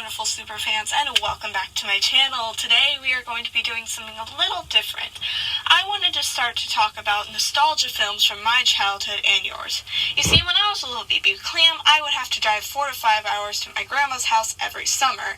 wonderful superfans, and welcome back to my channel. Today we are going to be doing something a little different. I wanted to start to talk about nostalgia films from my childhood and yours. You see, when I was a little baby clam, I would have to drive 4 to 5 hours to my grandma's house every summer.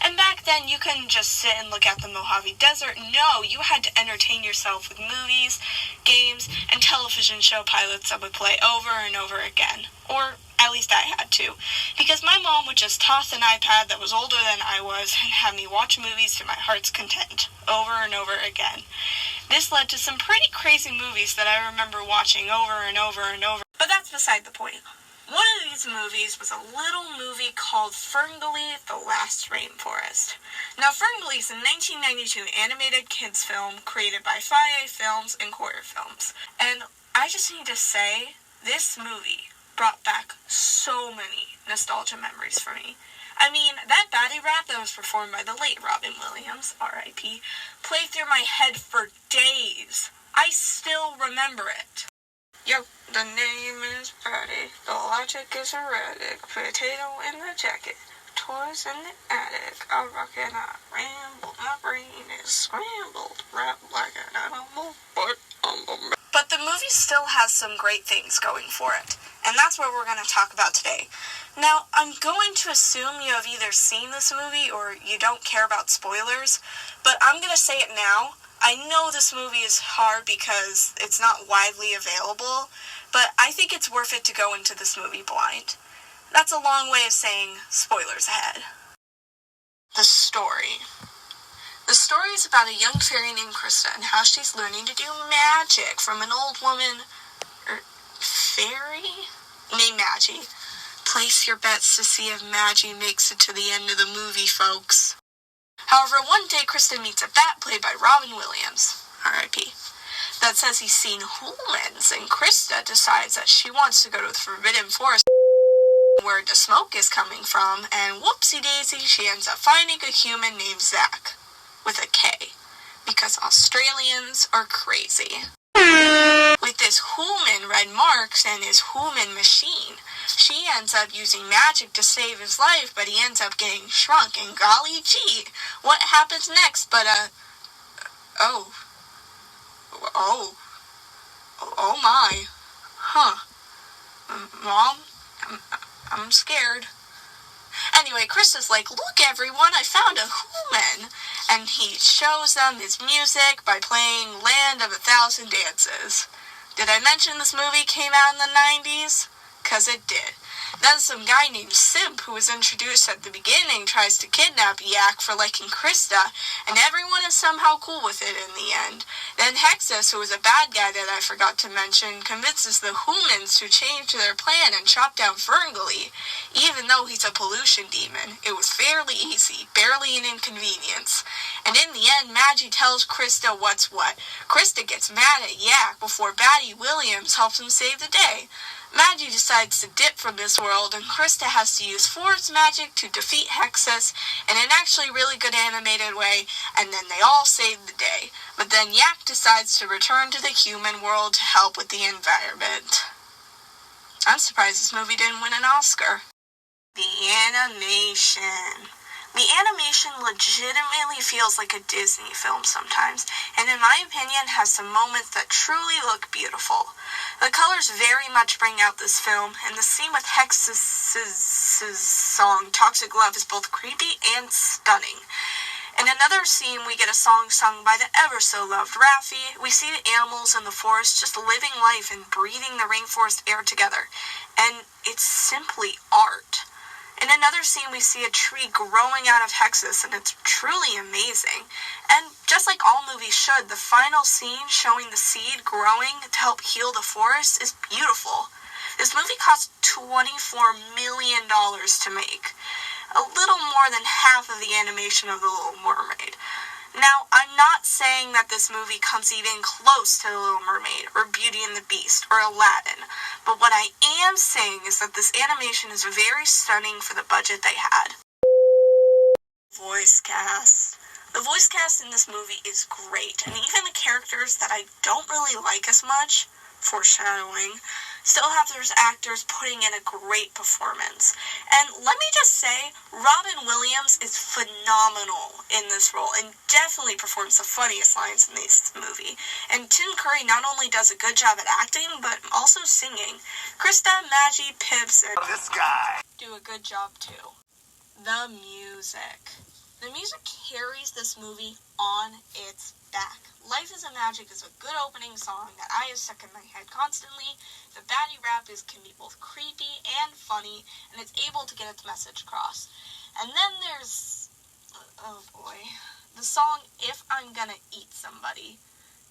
And back then, you couldn't just sit and look at the Mojave Desert. No, you had to entertain yourself with movies, games, and television show pilots that would play over and over again. Or at least I had to, because my mom would just toss an iPad that was older than I was and have me watch movies to my heart's content, over and over again. This led to some pretty crazy movies that I remember watching over and over and over, but that's beside the point. One of these movies was a little movie called Ferngully, The Last Rainforest. Now, Ferngully is a 1992 animated kids film created by 5A Films and Quarter Films, and I just need to say, this movie brought back so many nostalgia memories for me. I mean, that baddie rap that was performed by the late Robin Williams, R.I.P., played through my head for days. I still remember it. Yo, the name is Patty, the logic is erratic, potato in the jacket, toys in the attic, I rock and I ramble, my brain is scrambled, rap like an animal, but I'm a man. But the movie still has some great things going for it, and that's what we're going to talk about today. Now, I'm going to assume you have either seen this movie or you don't care about spoilers, but I'm going to say it now. I know this movie is hard because it's not widely available, but I think it's worth it to go into this movie blind. That's a long way of saying spoilers ahead. The story. The story is about a young fairy named Krista and how she's learning to do magic from an old woman, fairy? Named Maggie. Place your bets to see if Maggie makes it to the end of the movie, folks. However, one day Krista meets a bat played by Robin Williams, R.I.P., that says he's seen humans, and Krista decides that she wants to go to the Forbidden Forest where the smoke is coming from, and whoopsie-daisy, she ends up finding a human named Zach, with a K, because Australians are crazy. With this human red marks and his human machine, she ends up using magic to save his life, but he ends up getting shrunk, and golly gee, what happens next but oh my, Mom, I'm scared. Anyway, Krista's like, look everyone, I found a human, and he shows them his music by playing Land of a Thousand Dances. Did I mention this movie came out in the 90s? 'Cause it did. Then some guy named Simp, who was introduced at the beginning, tries to kidnap Yak for liking Krista, and everyone is somehow cool with it in the end. Then Hexus, who was a bad guy that I forgot to mention, convinces the humans to change their plan and chop down Ferngully. Even though he's a pollution demon, it was fairly easy, barely an inconvenience. And in the end, Maggie tells Krista what's what. Krista gets mad at Yak before Baddie Williams helps him save the day. Maggie decides to dip from this world, and Krista has to use force magic to defeat Hexus in an actually really good animated way, and then they all save the day. But then Yak decides to return to the human world to help with the environment. I'm surprised this movie didn't win an Oscar. The animation. The animation legitimately feels like a Disney film sometimes, and in my opinion has some moments that truly look beautiful. The colors very much bring out this film, and the scene with Hexus' song Toxic Love is both creepy and stunning. In another scene, we get a song sung by the ever-so-loved Raffi. We see the animals in the forest just living life and breathing the rainforest air together, and it's simply art. In another scene, we see a tree growing out of Hexus, and it's truly amazing. And just like all movies should, the final scene showing the seed growing to help heal the forest is beautiful. This movie cost $24 million to make, a little more than half of the animation of The Little Mermaid. Now, I'm not saying that this movie comes even close to The Little Mermaid, or Beauty and the Beast, or Aladdin, but what I am saying is that this animation is very stunning for the budget they had. Voice cast. The voice cast in this movie is great, and even the characters that I don't really like as much, foreshadowing, still have those actors putting in a great performance. And let me just say, Robin Williams is phenomenal in this role and definitely performs the funniest lines in this movie. And Tim Curry not only does a good job at acting, but also singing. Krista, Maggie, Pips, and this guy do a good job too. The music. The music carries this movie on its back. Life is a Magic is a good opening song that I have stuck in my head constantly. The baddie rap can be both creepy and funny, and it's able to get its message across. And then there's, oh boy, the song If I'm Gonna Eat Somebody.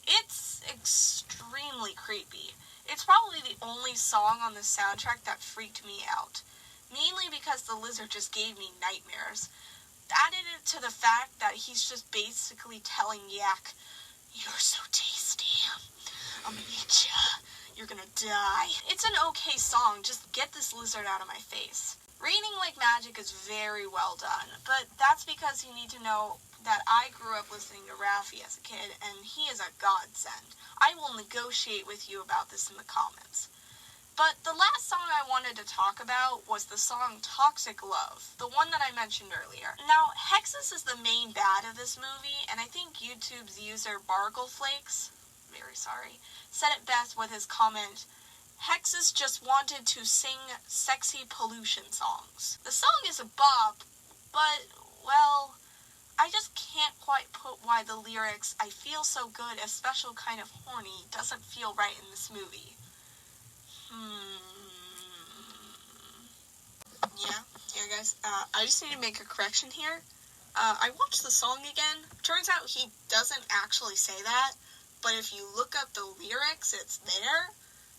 It's extremely creepy. It's probably the only song on the soundtrack that freaked me out, mainly because the lizard just gave me nightmares. Added it to the fact that he's just basically telling Yak, "You're so tasty. I'm gonna eat ya. You're gonna die." It's an okay song, just get this lizard out of my face. Raining Like Magic is very well done, but that's because you need to know that I grew up listening to Raffi as a kid, and he is a godsend. I will negotiate with you about this in the comments. But the last song I wanted to talk about was the song Toxic Love, the one that I mentioned earlier. Now, Hexus is the main bad of this movie, and I think YouTube's user Bargleflakes, very sorry, said it best with his comment, "Hexus just wanted to sing sexy pollution songs." The song is a bop, but, well, I just can't quite put why the lyrics, "I feel so good, a special kind of horny," doesn't feel right in this movie. Yeah, guys, I just need to make a correction here. I watched the song again. Turns out he doesn't actually say that, but if you look up the lyrics, it's there.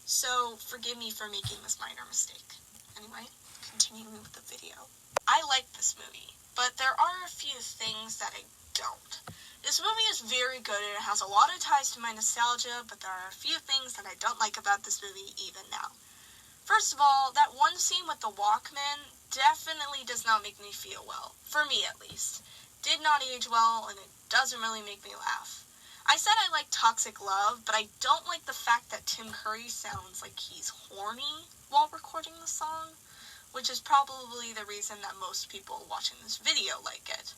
So, forgive me for making this minor mistake. Anyway, continuing with the video. I like this movie, but there are a few things that I don't. This movie is very good and it has a lot of ties to my nostalgia, but there are a few things that I don't like about this movie even now. First of all, that one scene with the Walkman definitely does not make me feel well. For me, at least. Did not age well, and it doesn't really make me laugh. I said I like Toxic Love, but I don't like the fact that Tim Curry sounds like he's horny while recording the song, which is probably the reason that most people watching this video like it.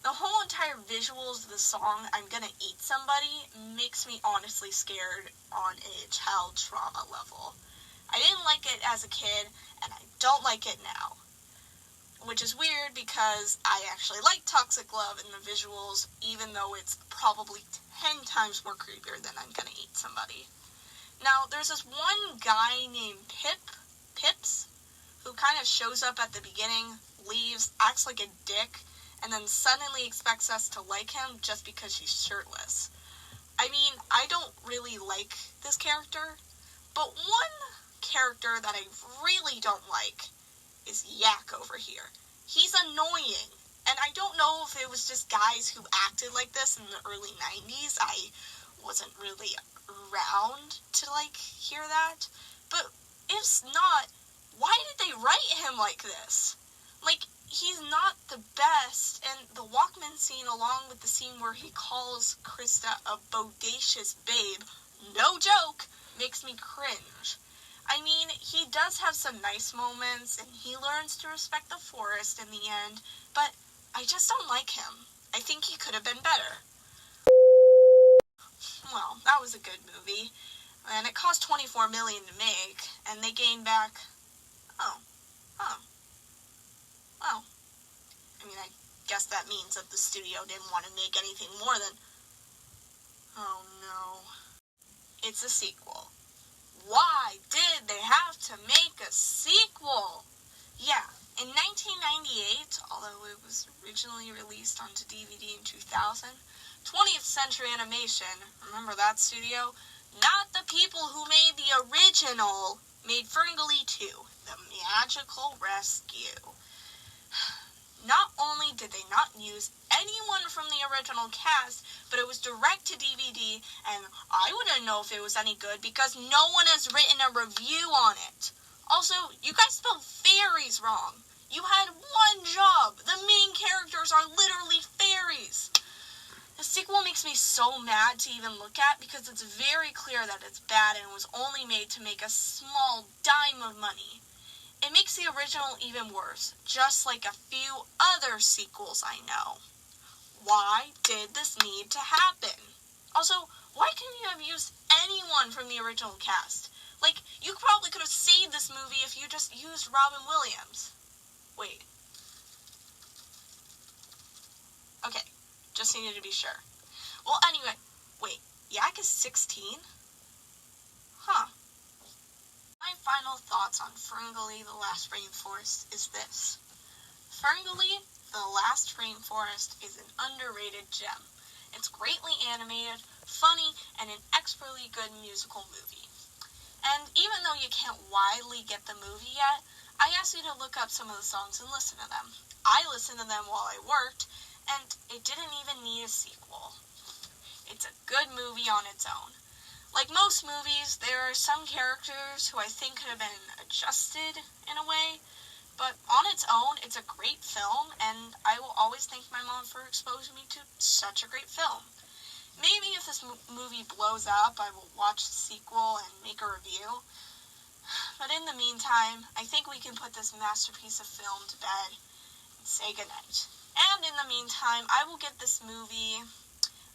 The whole entire visuals of the song, "I'm Gonna Eat Somebody," makes me honestly scared on a child trauma level. I didn't like it as a kid, and I don't like it now. Which is weird because I actually like Toxic Love in the visuals, even though it's probably 10 times more creepier than "I'm Gonna Eat Somebody." Now, there's this one guy named Pips, who kind of shows up at the beginning, leaves, acts like a dick, and then suddenly expects us to like him just because he's shirtless. I mean, I don't really like this character, but one character that I really don't like is Yak over here. He's annoying, and I don't know if it was just guys who acted like this in the early 90s. I wasn't really around to, hear that, but if not, why did they write him like this? He's not the best, and the Walkman scene, along with the scene where he calls Krista a bodacious babe, no joke, makes me cringe. I mean, he does have some nice moments, and he learns to respect the forest in the end, but I just don't like him. I think he could have been better. Well, that was a good movie, and it cost $24 million to make, and they gained back, well, I mean, I guess that means that the studio didn't want to make anything more than, oh no, it's a sequel. Why did they have to make a sequel? Yeah, in 1998, although it was originally released onto DVD in 2000, 20th Century Animation, remember that studio? Not the people who made the original, made Ferngully 2, The Magical Rescue. Not only did they not use anyone from the original cast, but it was direct to DVD, and I wouldn't know if it was any good because no one has written a review on it. Also, you guys spelled fairies wrong. You had one job. The main characters are literally fairies. The sequel makes me so so mad to even look at because it's very clear that it's bad and was only made to make a small dime of money. It makes the original even worse, just like a few other sequels I know. Why did this need to happen? Also, why couldn't you have used anyone from the original cast? Like, you probably could have saved this movie if you just used Robin Williams. Wait. Okay, just needed to be sure. Well, anyway, wait, Yak is 16? Huh. My final thoughts on Ferngully, The Last Rainforest is this. Ferngully, The Last Rainforest is an underrated gem. It's greatly animated, funny, and an expertly good musical movie. And even though you can't widely get the movie yet, I asked you to look up some of the songs and listen to them. I listened to them while I worked, and it didn't even need a sequel. It's a good movie on its own. Like most movies, there are some characters who I think could have been adjusted in a way, but on its own, it's a great film, and I will always thank my mom for exposing me to such a great film. Maybe if this movie blows up, I will watch the sequel and make a review. But in the meantime, I think we can put this masterpiece of film to bed and say goodnight. And in the meantime, I will give this movie,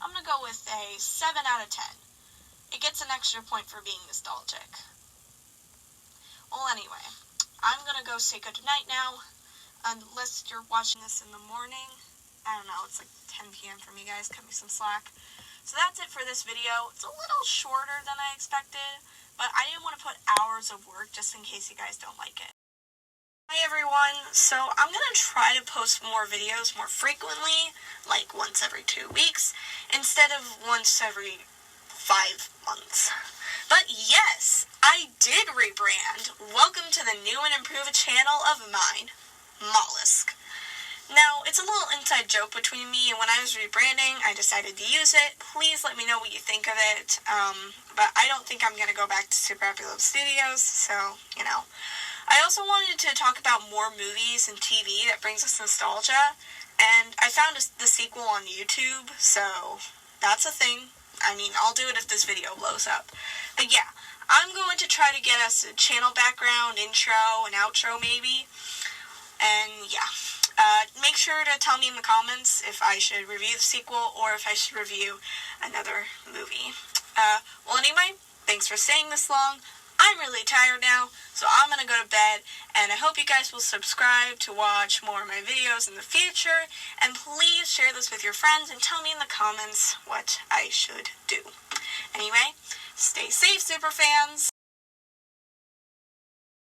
I'm going to go with a 7 out of 10. It gets an extra point for being nostalgic. Well, anyway, I'm going to go say goodnight now, unless you're watching this in the morning. I don't know, it's like 10 p.m. for me, guys. Cut me some slack. So that's it for this video. It's a little shorter than I expected, but I didn't want to put hours of work just in case you guys don't like it. Hi everyone, so I'm going to try to post more videos more frequently, like once every 2 weeks, instead of once every 5 months. But yes, I did rebrand. Welcome to the new and improved channel of mine, Mollusk. Now, it's a little inside joke between me, and when I was rebranding, I decided to use it. Please let me know what you think of it, but I don't think I'm going to go back to Super Happy Love Studios, so, you know. I also wanted to talk about more movies and TV that brings us nostalgia, and I found the sequel on YouTube, so that's a thing. I mean, I'll do it if this video blows up. But yeah, I'm going to try to get us a channel background, intro, and outro maybe, and yeah. Make sure to tell me in the comments if I should review the sequel or if I should review another movie. Well, anyway, thanks for staying this long. I'm really tired now, so I'm going to go to bed, and I hope you guys will subscribe to watch more of my videos in the future, and please share this with your friends and tell me in the comments what I should do. Anyway, stay safe, super fans!